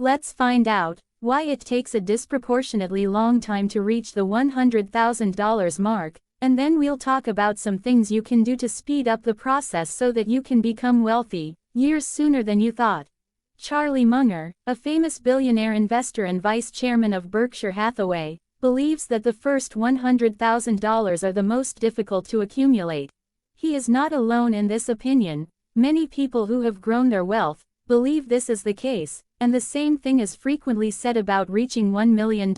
Let's find out why it takes a disproportionately long time to reach the $100,000 mark, and then we'll talk about some things you can do to speed up the process so that you can become wealthy years sooner than you thought. Charlie Munger, a famous billionaire investor and vice chairman of Berkshire Hathaway, believes that the first $100,000 are the most difficult to accumulate. He is not alone in this opinion. Many people who have grown their wealth believe this is the case, and the same thing is frequently said about reaching $1 million,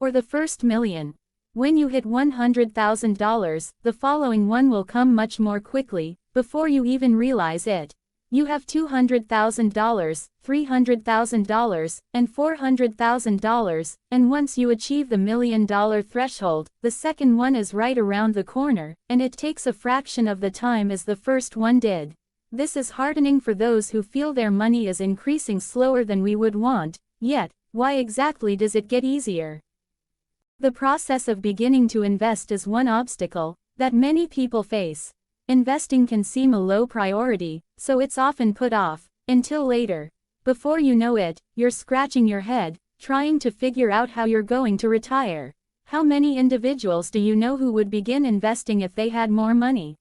or the first million. When you hit $100,000, the following one will come much more quickly, before you even realize it. You have $200,000, $300,000, and $400,000, and once you achieve the $1 million threshold, the second one is right around the corner, and it takes a fraction of the time as the first one did. This is heartening for those who feel their money is increasing slower than we would want, yet, why exactly does it get easier? The process of beginning to invest is one obstacle that many people face. Investing can seem a low priority, so it's often put off until later. Before you know it, you're scratching your head, trying to figure out how you're going to retire. How many individuals do you know who would begin investing if they had more money?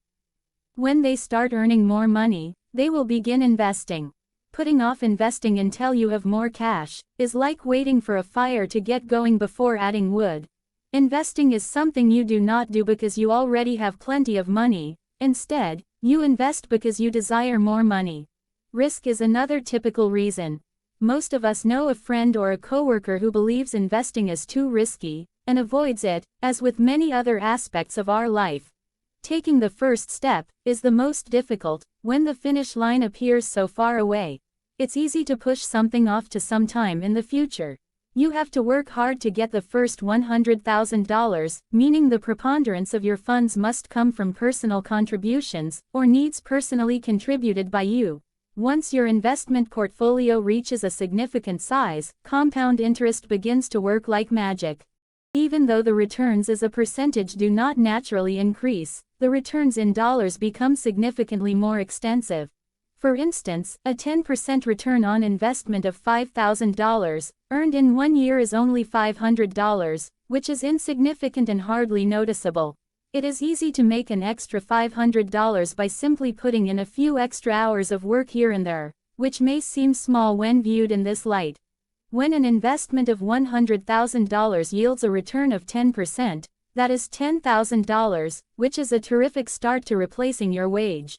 When they start earning more money, they will begin investing. Putting off investing until you have more cash is like waiting for a fire to get going before adding wood. Investing is something you do not do because you already have plenty of money. Instead, you invest because you desire more money. Risk is another typical reason. Most of us know a friend or a coworker who believes investing is too risky and avoids it, as with many other aspects of our life. Taking the first step is the most difficult when the finish line appears so far away. It's easy to push something off to some time in the future. You have to work hard to get the first $100,000, meaning the preponderance of your funds must come from personal contributions or needs personally contributed by you. Once your investment portfolio reaches a significant size, compound interest begins to work like magic. Even though the returns as a percentage do not naturally increase, the returns in dollars become significantly more extensive. For instance, a 10% return on investment of $5,000 earned in 1 year is only $500, which is insignificant and hardly noticeable. It is easy to make an extra $500 by simply putting in a few extra hours of work here and there, which may seem small when viewed in this light. When an investment of $100,000 yields a return of 10%, that is $10,000, which is a terrific start to replacing your wage.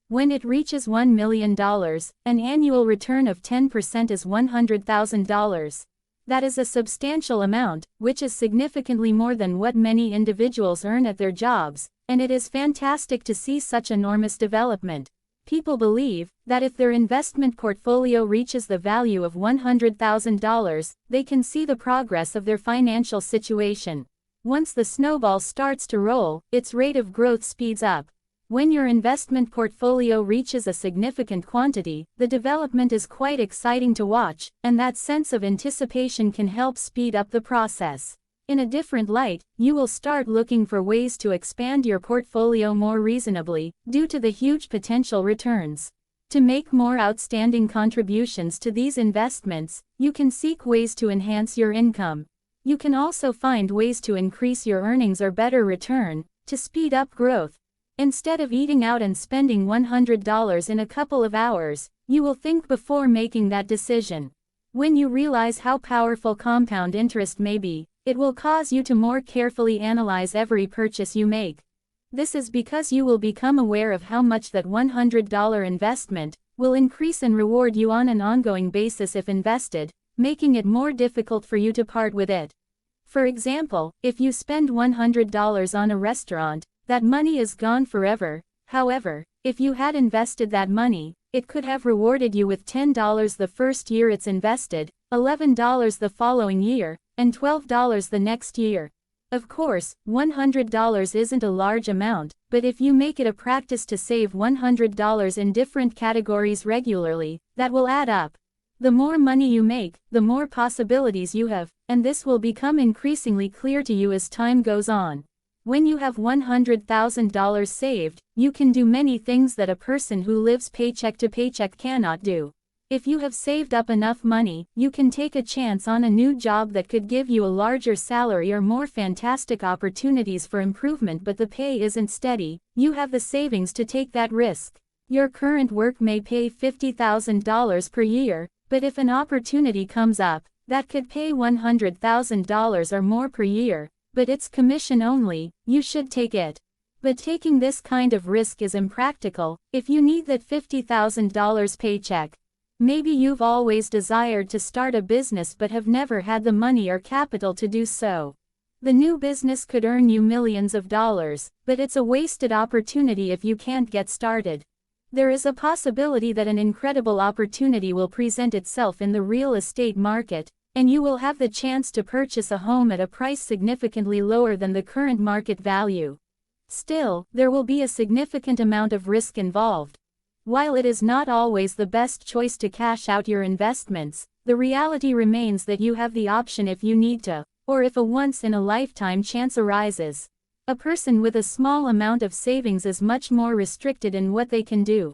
When it reaches $1 million, an annual return of 10% is $100,000. That is a substantial amount, which is significantly more than what many individuals earn at their jobs, and it is fantastic to see such enormous development. People believe that if their investment portfolio reaches the value of $100,000, they can see the progress of their financial situation. Once the snowball starts to roll, its rate of growth speeds up. When your investment portfolio reaches a significant quantity, the development is quite exciting to watch, and that sense of anticipation can help speed up the process. In a different light, you will start looking for ways to expand your portfolio more reasonably, due to the huge potential returns. To make more outstanding contributions to these investments, you can seek ways to enhance your income. You can also find ways to increase your earnings or better return, to speed up growth. Instead of eating out and spending $100 in a couple of hours, you will think before making that decision. When you realize how powerful compound interest may be, it will cause you to more carefully analyze every purchase you make. This is because you will become aware of how much that $100 investment will increase and reward you on an ongoing basis if invested, making it more difficult for you to part with it. For example, if you spend $100 on a restaurant, that money is gone forever. However, if you had invested that money, it could have rewarded you with $10 the first year it's invested, $11 the following year, and $12 the next year. Of course, $100 isn't a large amount, but if you make it a practice to save $100 in different categories regularly, that will add up. The more money you make, the more possibilities you have, and this will become increasingly clear to you as time goes on. When you have $100,000 saved, you can do many things that a person who lives paycheck to paycheck cannot do. If you have saved up enough money, you can take a chance on a new job that could give you a larger salary or more fantastic opportunities for improvement, but the pay isn't steady. You have the savings to take that risk. Your current work may pay $50,000 per year, but if an opportunity comes up that could pay $100,000 or more per year, but it's commission only, you should take it. But taking this kind of risk is impractical if you need that $50,000 paycheck. Maybe you've always desired to start a business but have never had the money or capital to do so. The new business could earn you millions of dollars, but it's a wasted opportunity if you can't get started. There is a possibility that an incredible opportunity will present itself in the real estate market, and you will have the chance to purchase a home at a price significantly lower than the current market value. Still, there will be a significant amount of risk involved. While it is not always the best choice to cash out your investments, the reality remains that you have the option if you need to, or if a once-in-a-lifetime chance arises. A person with a small amount of savings is much more restricted in what they can do.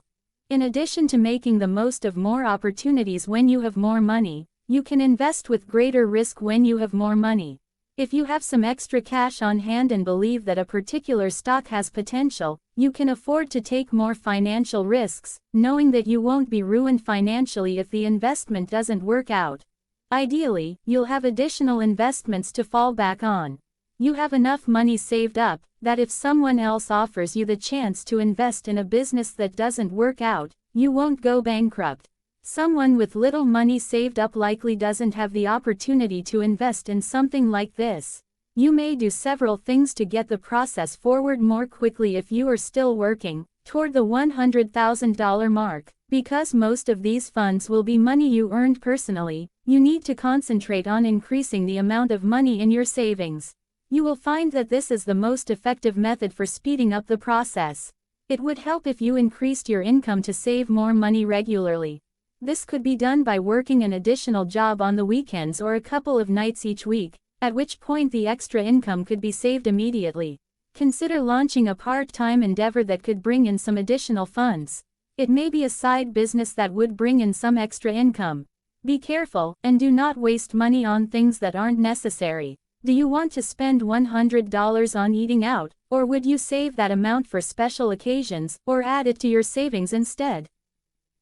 In addition to making the most of more opportunities when you have more money, you can invest with greater risk when you have more money. If you have some extra cash on hand and believe that a particular stock has potential, you can afford to take more financial risks, knowing that you won't be ruined financially if the investment doesn't work out. Ideally, you'll have additional investments to fall back on. You have enough money saved up that if someone else offers you the chance to invest in a business that doesn't work out, you won't go bankrupt. Someone with little money saved up likely doesn't have the opportunity to invest in something like this. You may do several things to get the process forward more quickly if you are still working toward the $100,000 mark. Because most of these funds will be money you earned personally, you need to concentrate on increasing the amount of money in your savings. You will find that this is the most effective method for speeding up the process. It would help if you increased your income to save more money regularly. This could be done by working an additional job on the weekends or a couple of nights each week, at which point the extra income could be saved immediately. Consider launching a part-time endeavor that could bring in some additional funds. It may be a side business that would bring in some extra income. Be careful, and do not waste money on things that aren't necessary. Do you want to spend $100 on eating out, or would you save that amount for special occasions, or add it to your savings instead?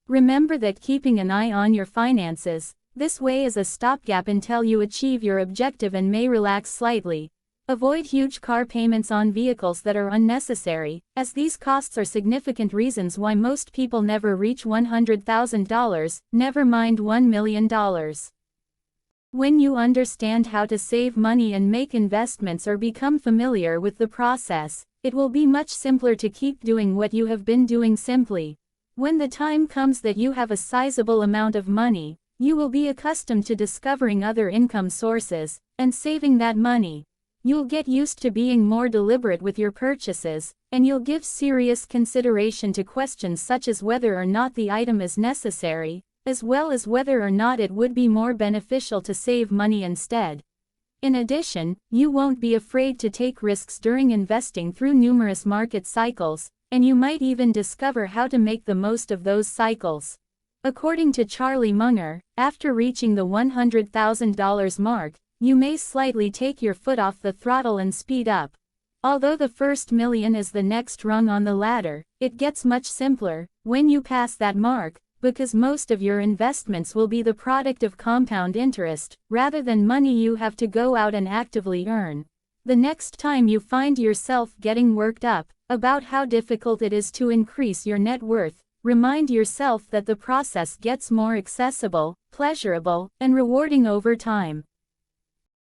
Remember that keeping an eye on your finances this way is a stopgap until you achieve your objective and may relax slightly. Avoid huge car payments on vehicles that are unnecessary, as these costs are significant reasons why most people never reach $100,000, never mind $1 million. When you understand how to save money and make investments or become familiar with the process, it will be much simpler to keep doing what you have been doing simply. When the time comes that you have a sizable amount of money, you will be accustomed to discovering other income sources and saving that money. You'll get used to being more deliberate with your purchases, and you'll give serious consideration to questions such as whether or not the item is necessary, as well as whether or not it would be more beneficial to save money instead. In addition, you won't be afraid to take risks during investing through numerous market cycles, and you might even discover how to make the most of those cycles. According to Charlie Munger, after reaching the $100,000 mark, you may slightly take your foot off the throttle and speed up. Although the first million is the next rung on the ladder, it gets much simpler when you pass that mark, because most of your investments will be the product of compound interest, rather than money you have to go out and actively earn. The next time you find yourself getting worked up about how difficult it is to increase your net worth, remind yourself that the process gets more accessible, pleasurable, and rewarding over time.